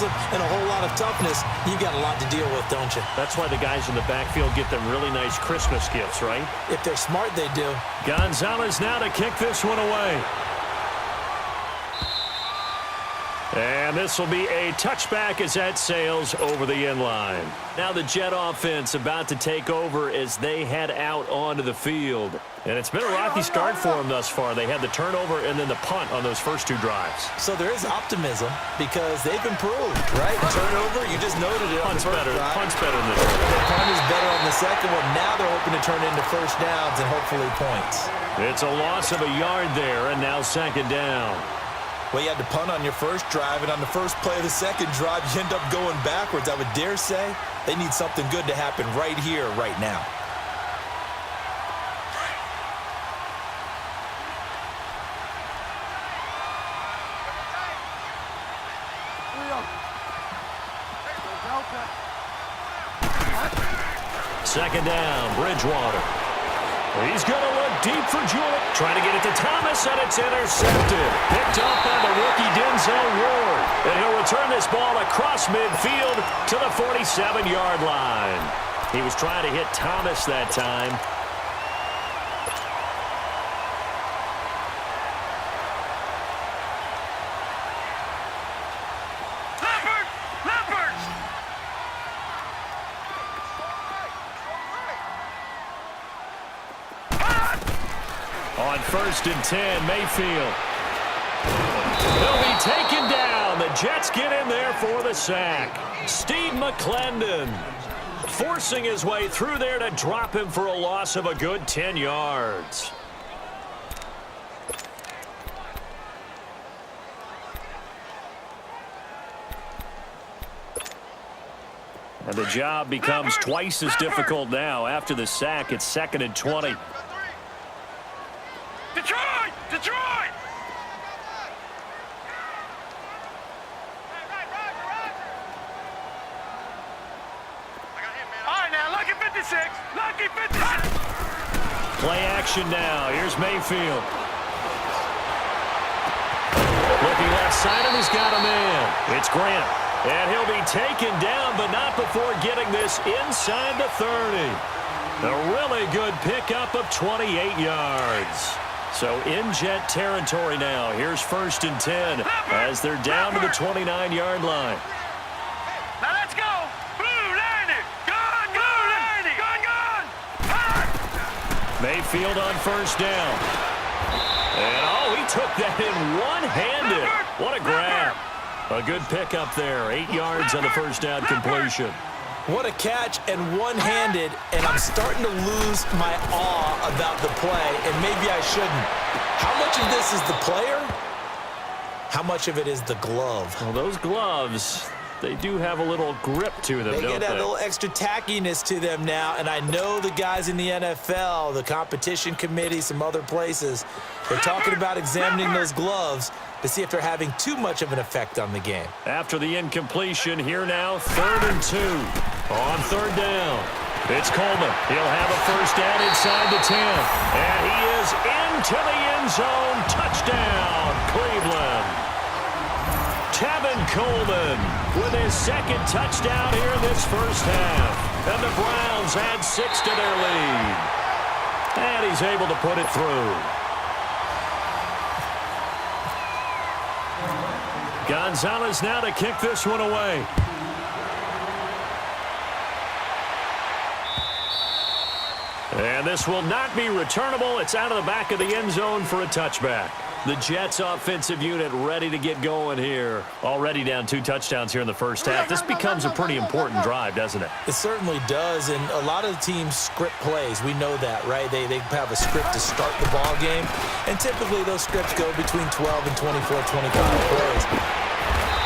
athleticism and a whole lot of toughness, you've got a lot to deal with, don't you? That's why the guys in the backfield get them really nice Christmas gifts, right? If they're smart, they do. Gonzalez now to kick this one away. And this will be a touchback as that sails over the end line. Now the Jet offense about to take over as they head out onto the field. And it's been a rocky start for them thus far. They had the turnover and then the punt on those first two drives. So there is optimism because they've improved, right? Turnover, you just noted it on the first drive. Punt's better than this. The punt is better on the second one. Now they're hoping to turn into first downs and hopefully points. It's a loss of a yard there, and now second down. Well, you had to punt on your first drive, and on the first play of the second drive, you end up going backwards. I would dare say they need something good to happen right here, right now. Second down, Bridgewater. He's going to look deep for Jewett. Trying to get it to Thomas, and it's intercepted. Picked up by the rookie Denzel Ward. And he'll return this ball across midfield to the 47-yard line. He was trying to hit Thomas that time. On 1st and 10, Mayfield. He'll be taken down. The Jets get in there for the sack. Steve McClendon forcing his way through there to drop him for a loss of a good 10 yards. And the job becomes twice as difficult now. After the sack, it's 2nd and 20. Detroit! Detroit! All right, now, lucky 56. Lucky 56. Play action now. Here's Mayfield. Looking left side, and he's got a man. It's Grant. And he'll be taken down, but not before getting this inside the 30. A really good pickup of 28 yards. So in Jet territory now. Here's 1st and 10 as they're down to the 29-yard line. Now let's go. Blue 90. Gone, gone. 90. Gone, gone. Mayfield on 1st down. And, oh, he took that in one-handed. What a grab. A good pickup there. 8 yards on the 1st down completion. What a catch and one-handed, and I'm starting to lose my awe about the play, and maybe I shouldn't. How much of this is the player? How much of it is the glove? Well, those gloves, they do have a little grip to them, They don't get they? a little extra tackiness to them now, and I know the guys in the NFL, the competition committee, some other places, they're talking about examining those gloves to see if they're having too much of an effect on the game. After the incompletion, here now, 3rd and 2. On 3rd down, it's Coleman. He'll have a 1st down inside the 10. And he is into the end zone. Touchdown, Cleveland. Tevin Coleman with his 2nd touchdown here in this 1st half. And the Browns add 6 to their lead. And he's able to put it through. Gonzalez now to kick this one away. And this will not be returnable. It's out of the back of the end zone for a touchback. The Jets offensive unit ready to get going here. Already down 2 touchdowns here in the 1st half. This becomes a pretty important drive, doesn't it? It certainly does, and a lot of the teams script plays. We know that, right? They have a script to start the ball game, and typically those scripts go between 12 and 24, 25 plays.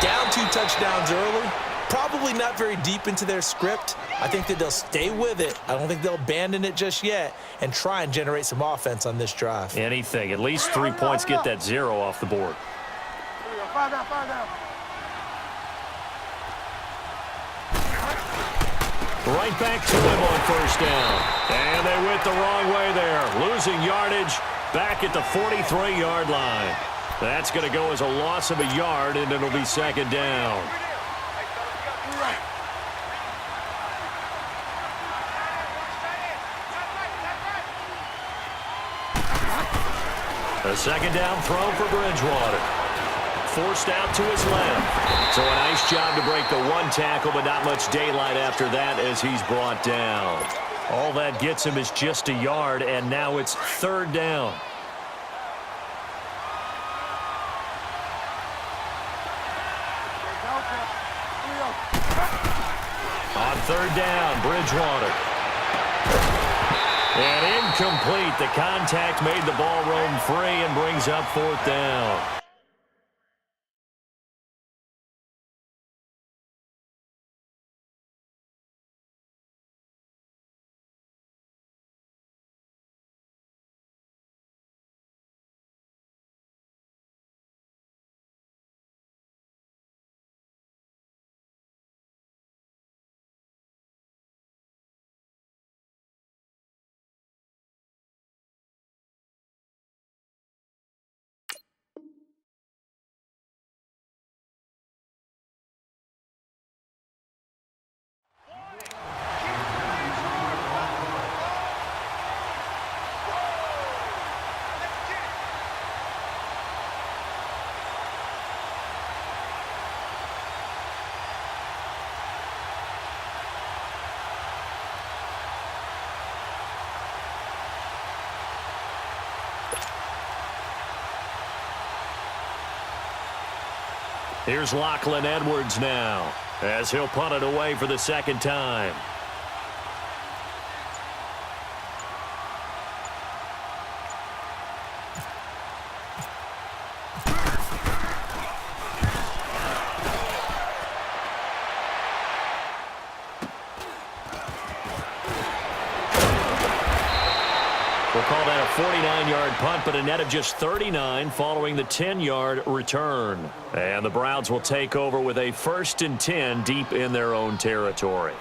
Down 2 touchdowns early, probably not very deep into their script. I think that they'll stay with it. I don't think they'll abandon it just yet and try and generate some offense on this drive. Anything. At least 3 points, get that 0 off the board. Five down. Right back to him on 1st down. And they went the wrong way there. Losing yardage back at the 43-yard line. That's going to go as a loss of a yard, and it'll be 2nd down. A second down throw for Bridgewater. Forced out to his left. So a nice job to break the one tackle, but not much daylight after that as he's brought down. All that gets him is just a yard, and now it's third down. On third down, Bridgewater. And incomplete. The contact made the ball roam free and brings up fourth down. Here's Lachlan Edwards now, as he'll punt it away for the second time. We'll call that a 49-yard punt, but a net of just 39 following the 10-yard return. And the Browns will take over with a 1st and 10 deep in their own territory.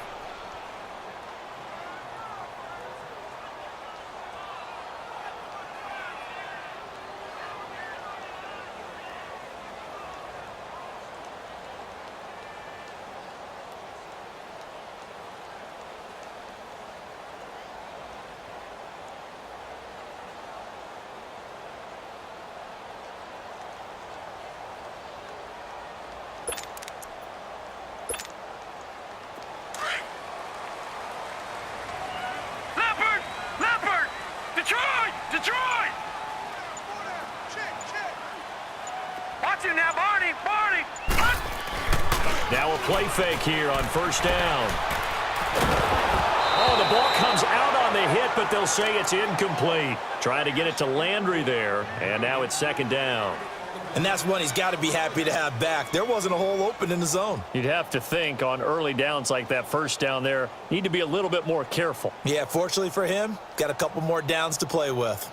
Now a play fake here on first down. Oh, the ball comes out on the hit, but they'll say it's incomplete. Trying to get it to Landry there, and now it's second down. And that's one he's got to be happy to have back. There wasn't a hole open in the zone. You'd have to think on early downs like that first down there, need to be a little bit more careful. Yeah, fortunately for him, got a couple more downs to play with.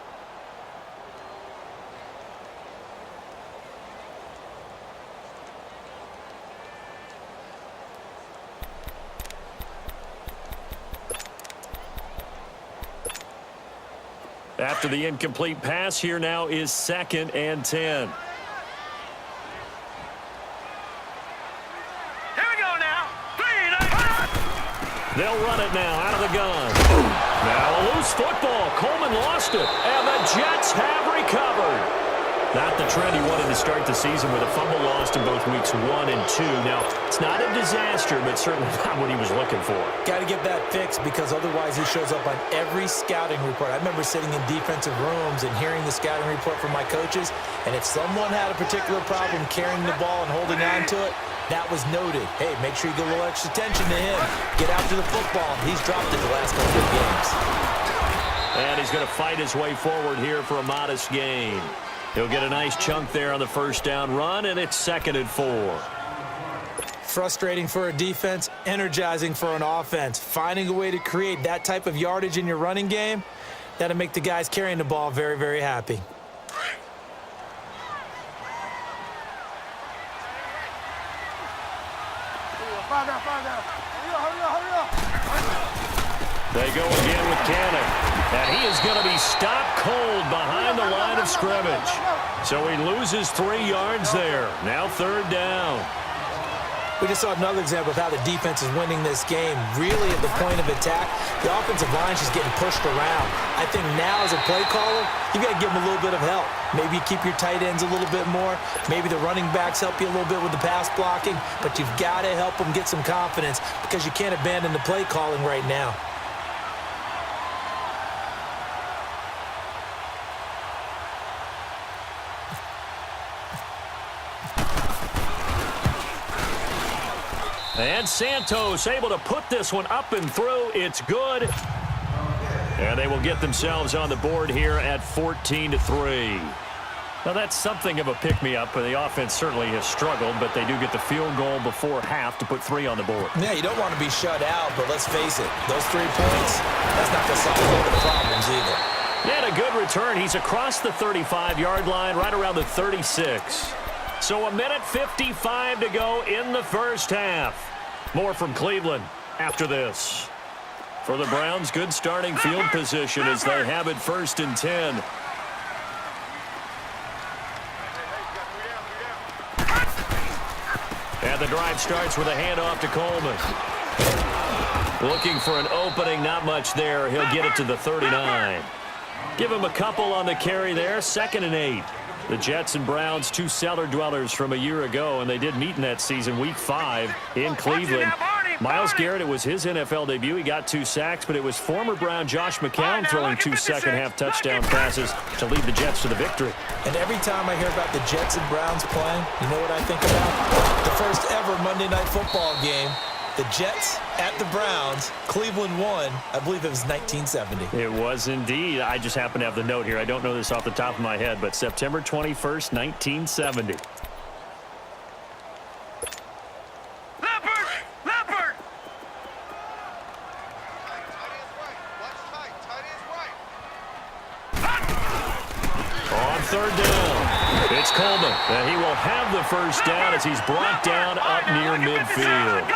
After the incomplete pass, here now is 2nd and 10. Here we go now. 3 and 8. They'll run it now out of the gun. Now a loose football. Coleman lost it, and the Jets have recovered. Not the trend he wanted to start the season with a fumble lost in both weeks 1 and 2. Now, it's not a disaster, but certainly not what he was looking for. Got to get that fixed because otherwise he shows up on every scouting report. I remember sitting in defensive rooms and hearing the scouting report from my coaches, and if someone had a particular problem carrying the ball and holding on to it, that was noted. Hey, make sure you get a little extra attention to him. Get after the football. He's dropped it the last couple of games. And he's going to fight his way forward here for a modest gain. He'll get a nice chunk there on the first down run, and it's 2nd and 4. Frustrating for a defense, energizing for an offense. Finding a way to create that type of yardage in your running game, that'll make the guys carrying the ball very, very happy. They go again with Cannon. And he is going to be stopped cold behind the line of scrimmage. So he loses 3 yards there. Now 3rd down. We just saw another example of how the defense is winning this game. Really at the point of attack, the offensive line is just getting pushed around. I think now as a play caller, you got to give them a little bit of help. Maybe you keep your tight ends a little bit more. Maybe the running backs help you a little bit with the pass blocking. But you've got to help them get some confidence because you can't abandon the play calling right now. And Santos able to put this one up and through. It's good. And they will get themselves on the board here at 14-3. Now, that's something of a pick-me-up. The offense certainly has struggled, but they do get the field goal before half to put 3 on the board. Yeah, you don't want to be shut out, but let's face it, those 3 points, that's not going to solve all the problems either. And a good return. He's across the 35-yard line, right around the 36. So 1:55 to go in the first half. More from Cleveland after this. For the Browns, good starting field position as they have it 1st and 10. And the drive starts with a handoff to Coleman. Looking for an opening, not much there. He'll get it to the 39. Give him a couple on the carry there, 2nd and 8. The Jets and Browns, 2 cellar dwellers from a year ago, and they did meet in that season, Week 5 in Cleveland. Myles Garrett, it was his NFL debut. He got 2 sacks, but it was former Brown Josh McCown throwing 2 second-half touchdown passes to lead the Jets to the victory. And every time I hear about the Jets and Browns playing, you know what I think about? The first ever Monday Night Football game. The Jets at the Browns. Cleveland won. I believe it was 1970. It was indeed. I just happen to have the note here. I don't know this off the top of my head, but September 21st, 1970. Leopard! On 3rd down, it's Coleman, and he will have the first down as he's brought down up near midfield.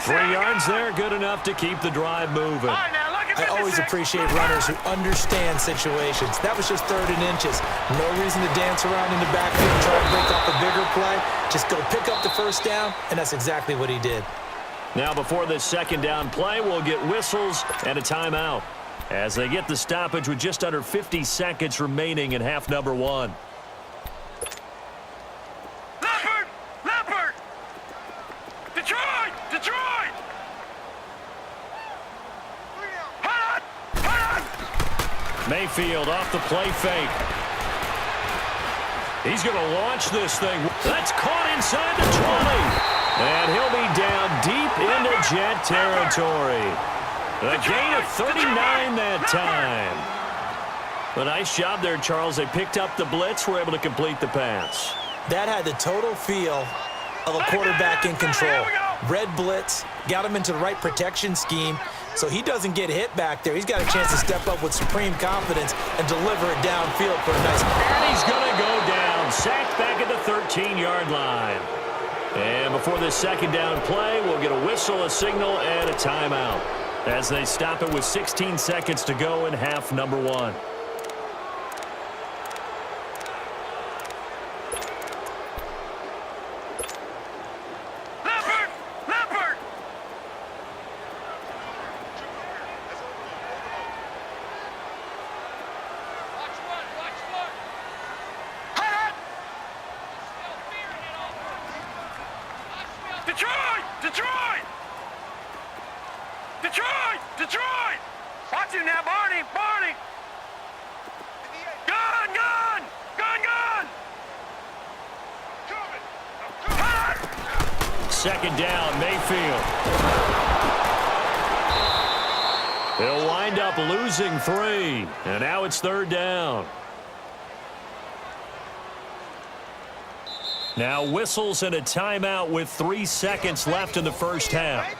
3 yards there, good enough to keep the drive moving. I always appreciate runners who understand situations. That was just 3rd and inches. No reason to dance around in the backfield and try to break up a bigger play. Just go pick up the first down, and that's exactly what he did. Now before this 2nd down play, we'll get whistles and a timeout as they get the stoppage with just under 50 seconds remaining in half number 1. Leopard! Detroit! Mayfield off the play fake. He's going to launch this thing. That's caught inside the 20. And he'll be down deep into Jet territory. A gain of 39 that time. A nice job there, Charles. They picked up the blitz, were able to complete the pass. That had the total feel of a quarterback in control. Red blitz, got him into the right protection scheme, so he doesn't get hit back there. He's got a chance to step up with supreme confidence and deliver it downfield for a nice... And he's going to go down, sacked back at the 13-yard line. And before this 2nd down play, we'll get a whistle, a signal, and a timeout as they stop it with 16 seconds to go in half number 1. Detroit! Watch him now, Barney! Gun! Second down, Mayfield. They'll wind up losing 3, and now it's 3rd down. Now whistles and a timeout with 3 seconds left in the first half.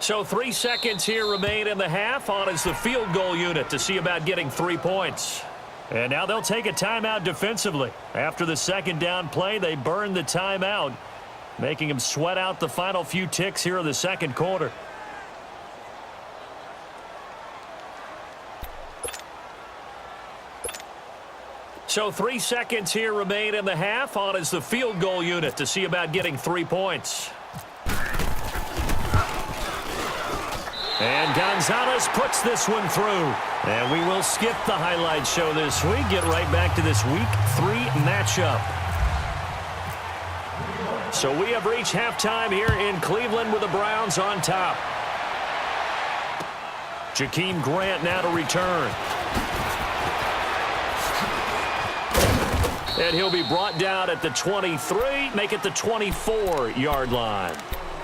So 3 seconds here remain in the half. On is the field goal unit to see about getting 3 points. And now they'll take a timeout defensively. After the 2nd down play, they burn the timeout, making them sweat out the final few ticks here in the 2nd quarter. So 3 seconds here remain in the half. On is the field goal unit to see about getting 3 points. And Gonzalez puts this one through. And we will skip the highlight show this week. Get right back to this Week 3 matchup. So we have reached halftime here in Cleveland with the Browns on top. Jakeem Grant now to return. And he'll be brought down at the 23, make it the 24-yard line.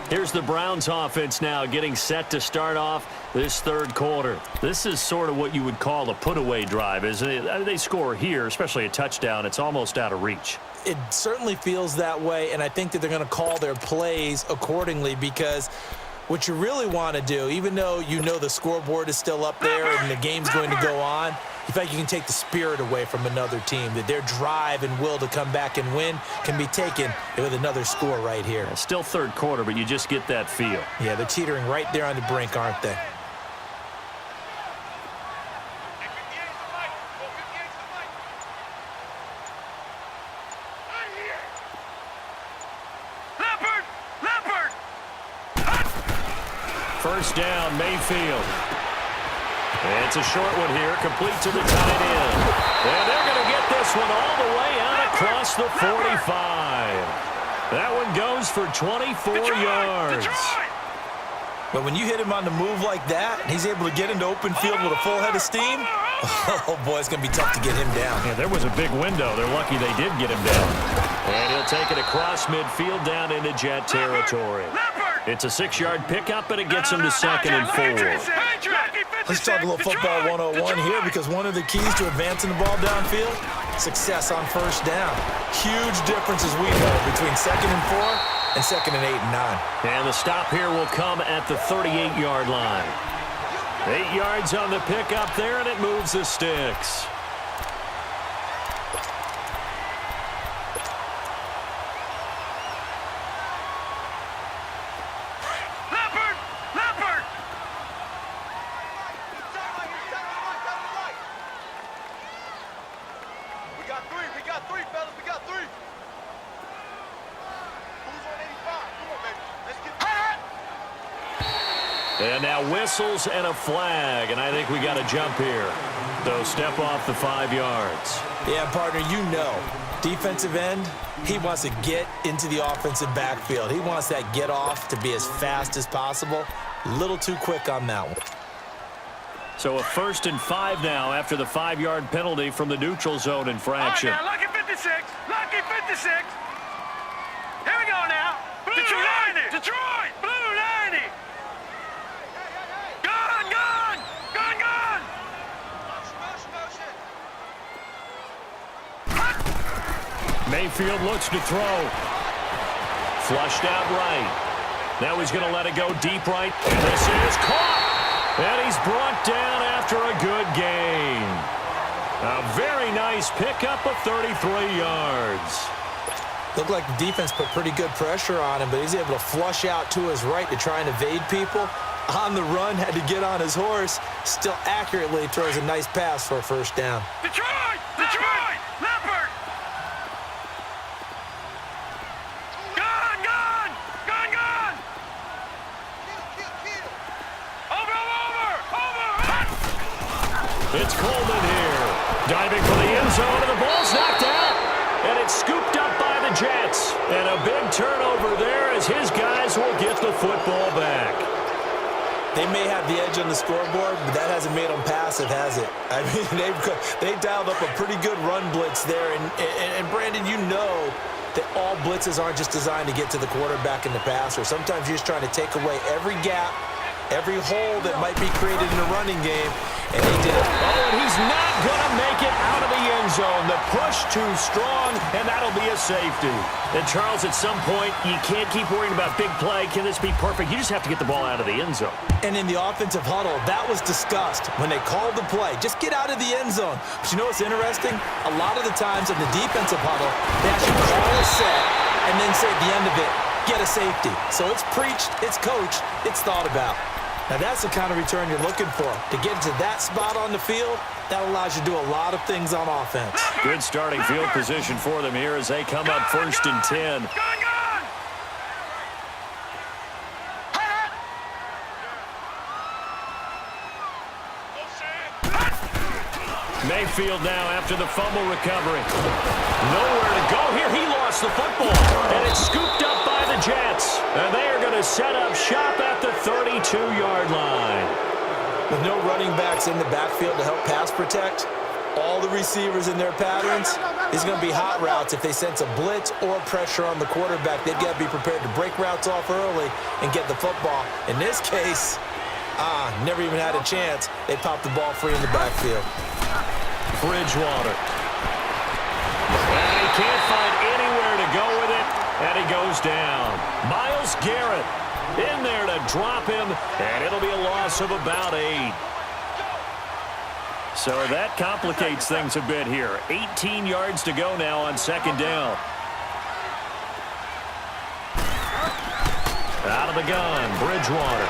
Here's the Browns offense now getting set to start off this third quarter. This is sort of what you would call a put-away drive, isn't it? They score here, especially a touchdown. It's almost out of reach. It certainly feels that way, and I think that they're going to call their plays accordingly because what you really want to do, even though you know the scoreboard is still up there and the game's going to go on, you feel like you can take the spirit away from another team, that their drive and will to come back and win can be taken with another score right here. It's still third quarter, but you just get that feel. Yeah, they're teetering right there on the brink, aren't they? First down, Mayfield. It's a short one here, complete to the tight end. And they're going to get this one all the way out across the 45. That one goes for 24 yards. But when you hit him on the move like that, and he's able to get into open field with a full head of steam, oh boy, it's going to be tough to get him down. Yeah, there was a big window. They're lucky they did get him down. And he'll take it across midfield down into Jet territory. It's a 6-yard pickup, and it gets him to 2nd and 4. Let's talk a little football 101 here because one of the keys to advancing the ball downfield, success on first down. Huge differences we know between 2nd and 4 and 2nd and 8 and 9. And the stop here will come at the 38-yard line. 8 yards on the pickup there, and it moves the sticks. And now whistles and a flag, and I think we got a jump here. So step off the 5 yards. Yeah, partner, you know, defensive end, he wants to get into the offensive backfield. He wants that get off to be as fast as possible. A little too quick on that one. So a 1st and 5 now after the 5-yard penalty from the neutral zone infraction. All right, now, lucky 56, lucky 56. Here we go now. Blue Detroit, 90. Detroit, blue 90. Gone, gone, gone, gone. Mayfield looks to throw. Flushed out right. Now he's going to let it go deep right. And this is caught. And he's brought down after a good gain. A very nice pickup of 33 yards. Looked like the defense put pretty good pressure on him, but he's able to flush out to his right to try and evade people. On the run, had to get on his horse. Still accurately throws a nice pass for a first down. Detroit, Detroit, Leopard. Gone, gone, gone, gone. Over. It's Coleman here. Diving for the end zone, and the ball's knocked out. And it's scooped up by the Jets. And a big turnover there as his guys will get the football back. They may have the edge on the scoreboard, but that hasn't made them passive, has it? I mean, they dialed up a pretty good run blitz there. And Brandon, you know that all blitzes aren't just designed to get to the quarterback in the passer. Sometimes you're just trying to take away every gap, every hole that might be created in the running game, and they did. Oh, and he's not going to make it out of the end zone. The push too strong, and that'll be a safety. And, Charles, at some point, you can't keep worrying about big play. Can this be perfect? You just have to get the ball out of the end zone. And in the offensive huddle, that was discussed when they called the play. Just get out of the end zone. But you know what's interesting? A lot of the times in the defensive huddle, they actually call a set and then say at the end of it, get a safety. So it's preached, it's coached, it's thought about. Now that's the kind of return you're looking for. To get to that spot on the field, That allows you to do a lot of things on offense. Good starting field position for them here as they come up 1st and 10. Gone! Mayfield now after the fumble recovery. Nowhere to go here. He lost the football, and it's scooped up by the Jets. And they are going to set up shop at the 32-yard line. With no running backs in the backfield to help pass protect, all the receivers in their patterns, these are going to be hot routes. If they sense a blitz or pressure on the quarterback, they've got to be prepared to break routes off early and get the football. In this case, never even had a chance. They popped the ball free in the backfield. Bridgewater. And he can't find anywhere to go with it, and he goes down. Myles Garrett in there to drop him, and it'll be a loss of about 8. So that complicates things a bit here. 18 yards to go now on 2nd down. Out of the gun, Bridgewater.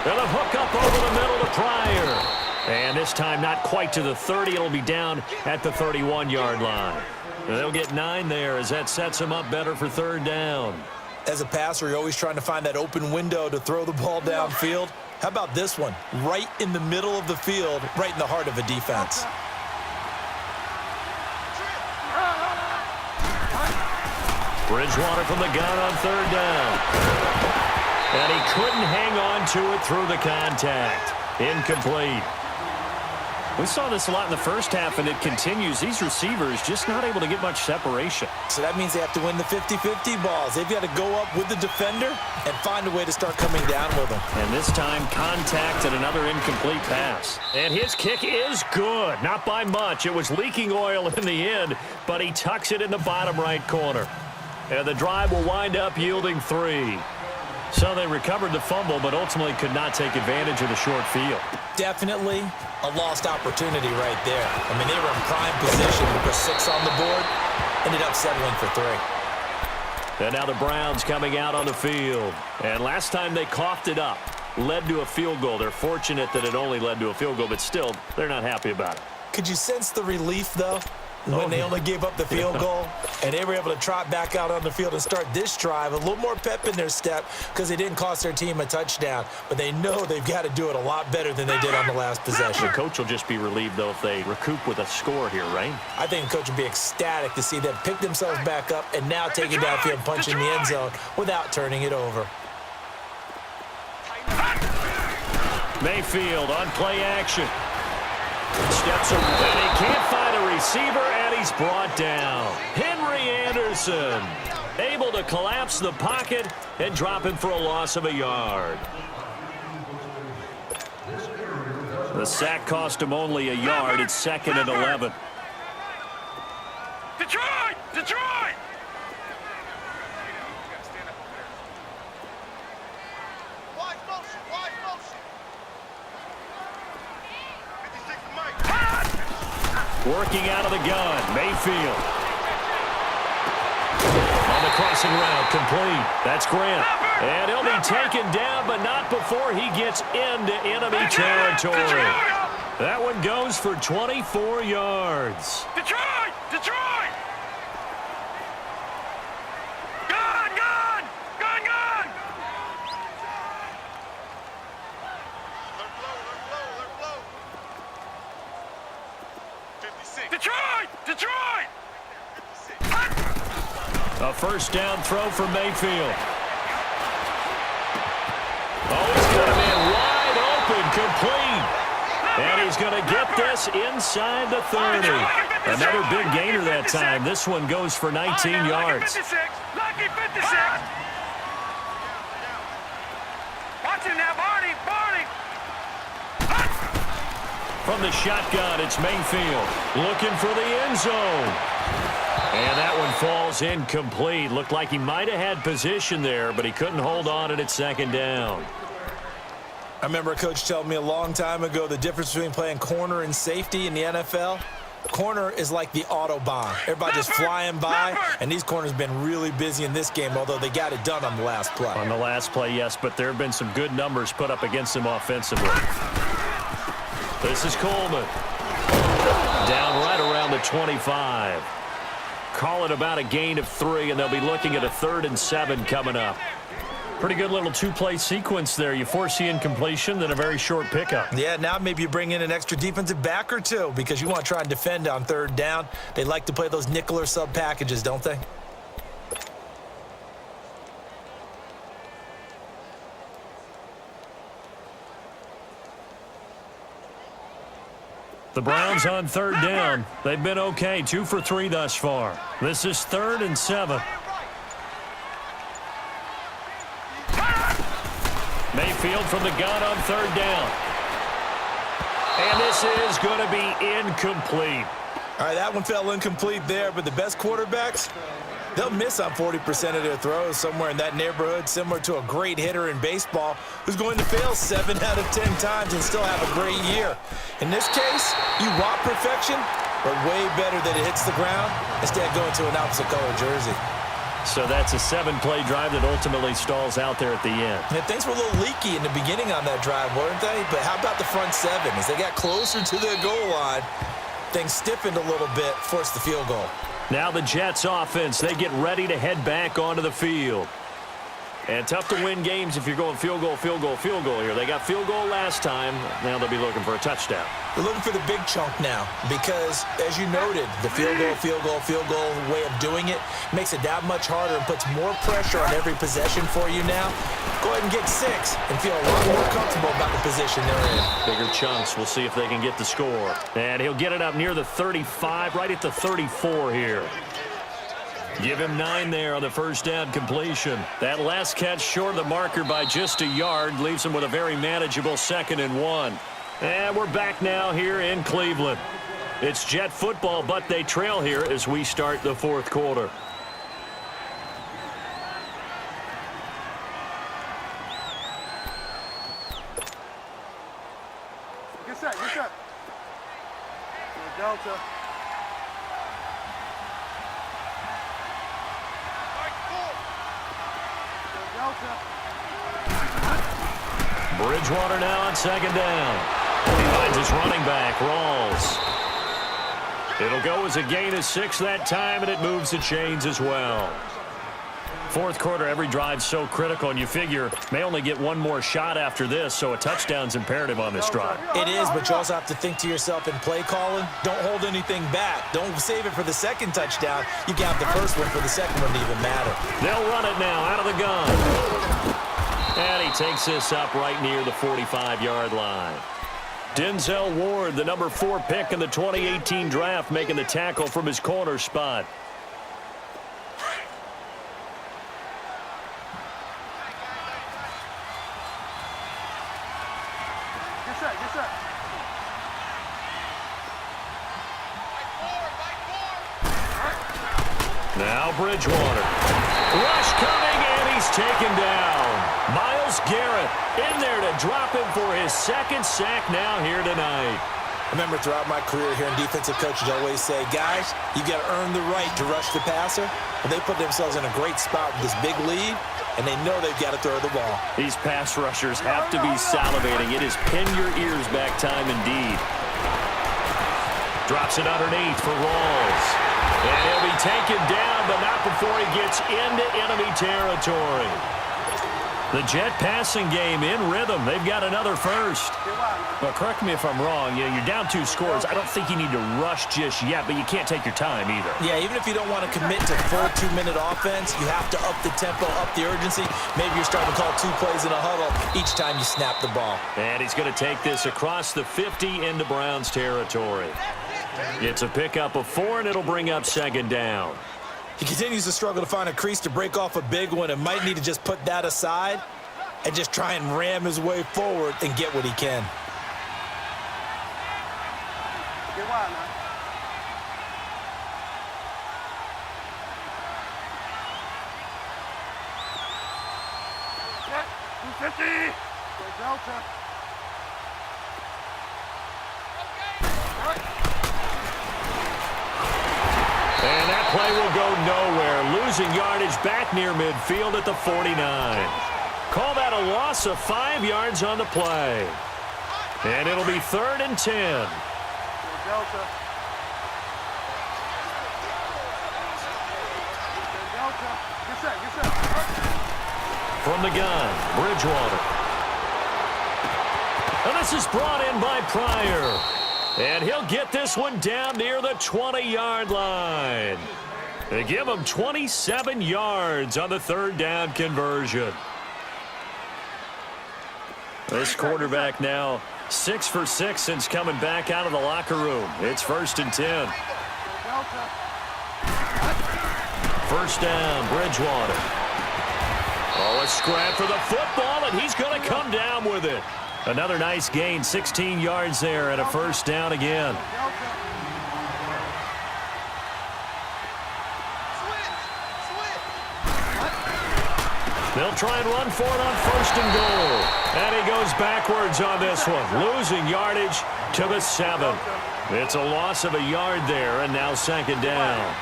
And a hook up over the middle to Pryor. And this time not quite to the 30. It'll be down at the 31-yard line. They'll get 9 there as that sets them up better for 3rd down. As a passer, you're always trying to find that open window to throw the ball downfield. How about this one? Right in the middle of the field, right in the heart of a defense. Bridgewater from the gun on 3rd down. And he couldn't hang on to it through the contact. Incomplete. We saw this a lot in the first half, and it continues. These receivers just not able to get much separation. So that means they have to win the 50-50 balls. They've got to go up with the defender and find a way to start coming down with them. And this time, contact and another incomplete pass. And his kick is good. Not by much. It was leaking oil in the end, but he tucks it in the bottom right corner. And the drive will wind up yielding 3. So they recovered the fumble, but ultimately could not take advantage of the short field. Definitely a lost opportunity right there. I mean, they were in prime position with a 6 on the board. Ended up settling for 3. And now the Browns coming out on the field. And last time they coughed it up, led to a field goal. They're fortunate that it only led to a field goal, but still, they're not happy about it. Could you sense the relief, though, when they only gave up the field goal and they were able to trot back out on the field and start this drive? A little more pep in their step because they didn't cost their team a touchdown, but they know they've got to do it a lot better than they did on the last possession. The coach will just be relieved, though, if they recoup with a score here, right? I think the coach will be ecstatic to see them pick themselves back up and now take it downfield and punch in the end zone without turning it over. Mayfield on play action. Steps away, and he can't find a receiver, and he's brought down. Henry Anderson able to collapse the pocket and drop him for a loss of a yard. The sack cost him only a yard. It's 2nd and 11. Detroit! Detroit! Wide motion, wide motion. 56 to Mike. Working out of the gun, Mayfield. On the crossing route, complete. That's Grant. And he'll be taken down, but not before he gets into enemy territory. That one goes for 24 yards. Detroit! Detroit! Gone! Gone! Gone! Gone! Let blow. 56. Detroit! Detroit! A first down throw for Mayfield. Oh, he's got him in wide open, complete. And he's going to get this inside the 30. Another big gainer that time. This one goes for 19 yards. Lucky 56. Watch him now, Barney. From the shotgun, it's Mayfield looking for the end zone. And that one falls incomplete. Looked like he might have had position there, but he couldn't hold on it at 2nd down. I remember a coach telling me a long time ago the difference between playing corner and safety in the NFL. Corner is like the Autobahn. Everybody just flying by, and these corners have been really busy in this game, although they got it done on the last play. On the last play, yes, but there have been some good numbers put up against them offensively. This is Coleman. Down right around the 25. Call it about a gain of 3, and they'll be looking at a 3rd and 7 coming up. Pretty good little two-play sequence there. You force the incompletion, then a very short pickup. Yeah, now maybe you bring in an extra defensive back or two because you want to try and defend on 3rd down. They like to play those nickel or sub packages, don't they? The Browns on 3rd down. They've been okay, 2 for 3 thus far. This is 3rd and 7. Mayfield from the gun on 3rd down. And this is going to be incomplete. All right, that one fell incomplete there, but the best quarterbacks, they'll miss on 40% of their throws, somewhere in that neighborhood, similar to a great hitter in baseball who's going to fail 7 out of 10 times and still have a great year. In this case, you want perfection, but way better that it hits the ground instead of going to an opposite color jersey. So that's a 7-play drive that ultimately stalls out there at the end. Yeah, things were a little leaky in the beginning on that drive, weren't they? But how about the front 7? As they got closer to their goal line, things stiffened a little bit, forced the field goal. Now the Jets offense, they get ready to head back onto the field. And tough to win games if you're going field goal, field goal, field goal here. They got field goal last time. Now they'll be looking for a touchdown. They're looking for the big chunk now because, as you noted, the field goal way of doing it makes it that much harder and puts more pressure on every possession for you now. Go ahead and get 6 and feel a lot more comfortable about the position they're in. Bigger chunks. We'll see if they can get the score. And he'll get it up near the 35, right at the 34 here. Give him 9 there on the first down completion. That last catch short of the marker by just a yard leaves him with a very manageable 2nd and 1. And we're back now here in Cleveland. It's Jet football, but they trail here as we start the 4th quarter. Get set, get set. Delta. Bridgewater now on 2nd down. He finds his running back, Rawls. It'll go as a gain of 6 that time, and it moves the chains as well. 4th quarter, every drive's so critical, and you figure may only get one more shot after this, so a touchdown's imperative on this drive. It is, but you also have to think to yourself in play calling, don't hold anything back. Don't save it for the 2nd touchdown. You got the first one for the 2nd one to even matter. They'll run it now out of the gun. And he takes this up right near the 45-yard line. Denzel Ward, the number 4 pick in the 2018 draft, making the tackle from his corner spot. Get set, get set. Now Bridgewater. Rush coming, and he's taken down. Myles Garrett in there to drop him for his 2nd sack now here tonight. I remember throughout my career here in defensive coaches always say, guys, you got to earn the right to rush the passer. And they put themselves in a great spot with this big lead, and they know they've got to throw the ball. These pass rushers have to be salivating. It is pin your ears back time indeed. Drops it underneath for Rawls. And he'll be taken down, but not before he gets into enemy territory. The Jet passing game in rhythm. They've got another first. But correct me if I'm wrong. You know, you're down 2 scores. I don't think you need to rush just yet, but you can't take your time either. Yeah, even if you don't want to commit to full 2-minute offense, you have to up the tempo, up the urgency. Maybe you're starting to call 2 plays in a huddle each time you snap the ball. And he's going to take this across the 50 into Browns territory. It's a pickup of 4, and it'll bring up 2nd down. He continues to struggle to find a crease to break off a big one and might need to just put that aside and just try and ram his way forward and get what he can. Get wide now. Set, 250. Go Delta. And that play will go nowhere. Losing yardage back near midfield at the 49. Call that a loss of 5 yards on the play. And it'll be 3rd and 10. Delta. Get set. From the gun, Bridgewater. And this is brought in by Pryor. And he'll get this one down near the 20-yard line. They give him 27 yards on the 3rd down conversion. This quarterback now 6 for 6 since coming back out of the locker room. It's 1st and 10. First down, Bridgewater. Oh, a scrap for the football, and he's going to come down with it. Another nice gain, 16 yards there, and a 1st down again. They'll try and run for it on 1st and goal. And he goes backwards on this one, losing yardage to the 7. It's a loss of a yard there, and now 2nd down.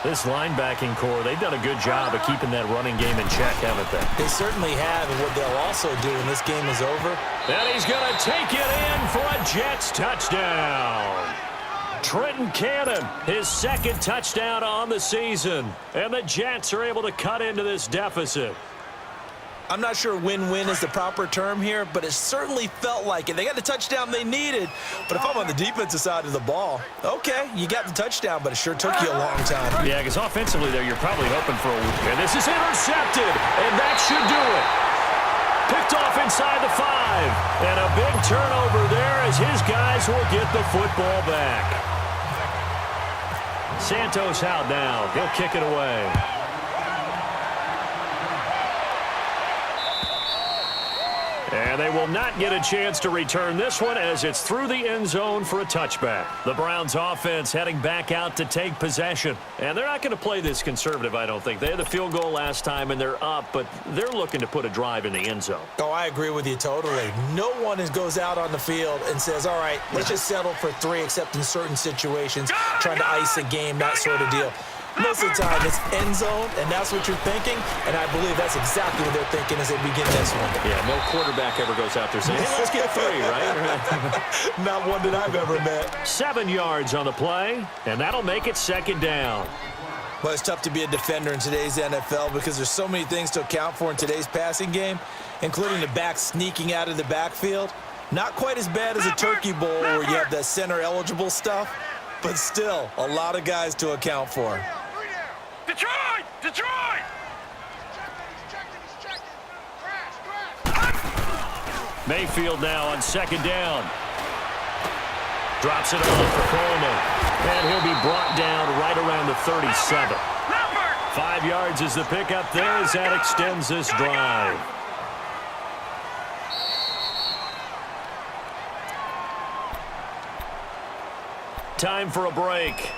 This linebacking core, they've done a good job of keeping that running game in check, haven't they? They certainly have, and what they'll also do when this game is over. And he's going to take it in for a Jets touchdown. Trenton Cannon, his 2nd touchdown on the season. And the Jets are able to cut into this deficit. I'm not sure win-win is the proper term here, but it certainly felt like it. They got the touchdown they needed, but if I'm on the defensive side of the ball, okay, you got the touchdown, but it sure took you a long time. Yeah, because offensively there, you're probably hoping for a win. And this is intercepted, and that should do it. Picked off inside the 5, and a big turnover there as his guys will get the football back. Santos out now. He'll kick it away. And they will not get a chance to return this one as it's through the end zone for a touchback. The Browns offense heading back out to take possession. And they're not going to play this conservative, I don't think. They had the field goal last time and they're up, but they're looking to put a drive in the end zone. Oh, I agree with you totally. No one goes out on the field and says, all right, let's just settle for 3 except in certain situations, trying to ice a game, that sort of deal. Most of the time, it's end zone, and that's what you're thinking, and I believe that's exactly what they're thinking as they begin this one. Yeah, no quarterback ever goes out there saying, hey, let's get 3, right? Not one that I've ever met. 7 yards on the play, and that'll make it 2nd down. Well, it's tough to be a defender in today's NFL because there's so many things to account for in today's passing game, including the back sneaking out of the backfield. Not quite as bad as a turkey bowl where you have that center-eligible stuff, but still a lot of guys to account for. Detroit! Detroit! Mayfield now on 2nd down. Drops it off for Coleman. And he'll be brought down right around the 37. 5 yards is the pickup there as that extends this drive. Time for a break.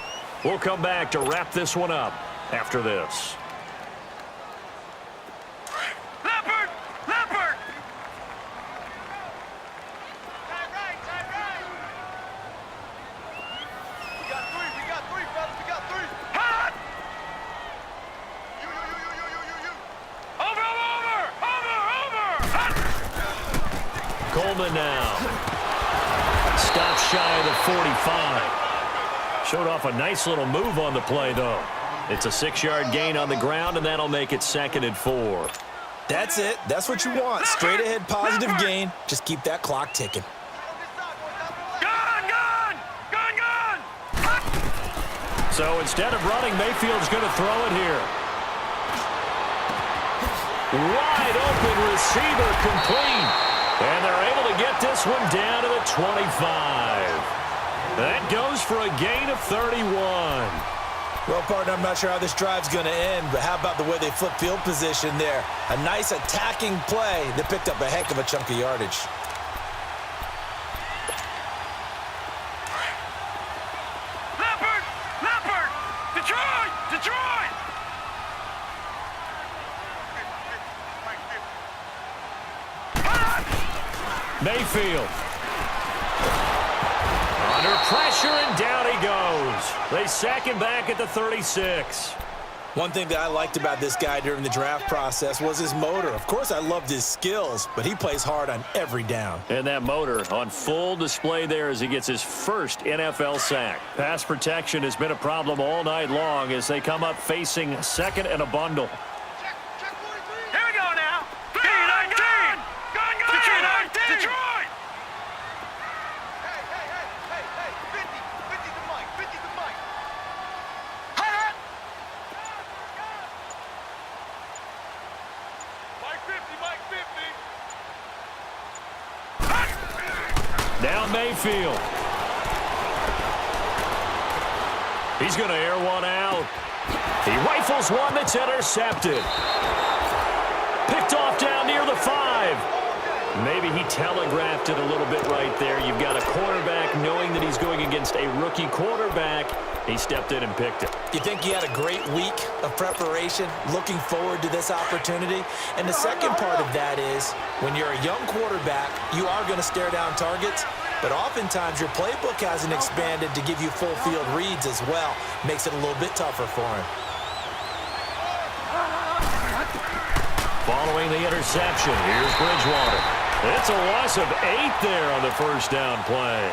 We'll come back to wrap this one up after this. Leopard! Leopard! We got 3, fellas, we got 3. Hot! You. Over! Hot! Coleman now. Stops shy of the 45. Showed off a nice little move on the play, though. It's a 6-yard gain on the ground, and that'll make it 2nd and 4. That's it. That's what you want. Straight ahead, positive gain. Just keep that clock ticking. Gun! So instead of running, Mayfield's going to throw it here. Wide open receiver complete. And they're able to get this one down to the 25. That goes for a gain of 31. Well, partner, I'm not sure how this drive's going to end, but how about the way they flip field position there? A nice attacking play that picked up a heck of a chunk of yardage. Leopard! Detroit! Mayfield. Under pressure, and down he goes. They sack him back at the 36. One thing that I liked about this guy during the draft process was his motor. Of course, I loved his skills, but he plays hard on every down. And that motor on full display there as he gets his first NFL sack. Pass protection has been a problem all night long as they come up facing second and a bundle. Here we go now. 3-19. Detroit. Detroit. Hey, 50 the mic. 50 the mic. Hi-hat. Mike 50, Mike 50. Now Mayfield. He's going to air one out. He rifles one that's intercepted. Picked off down near the 5. Maybe he telegraphed it a little bit right there. You've got a quarterback knowing that he's going against a rookie quarterback. He stepped in and picked it. You think he had a great week of preparation, looking forward to this opportunity? And the second part of that is, when you're a young quarterback, you are going to stare down targets, but oftentimes your playbook hasn't expanded to give you full field reads as well. Makes it a little bit tougher for him. Following the interception, here's Bridgewater. It's a loss of 8 there on the first down play.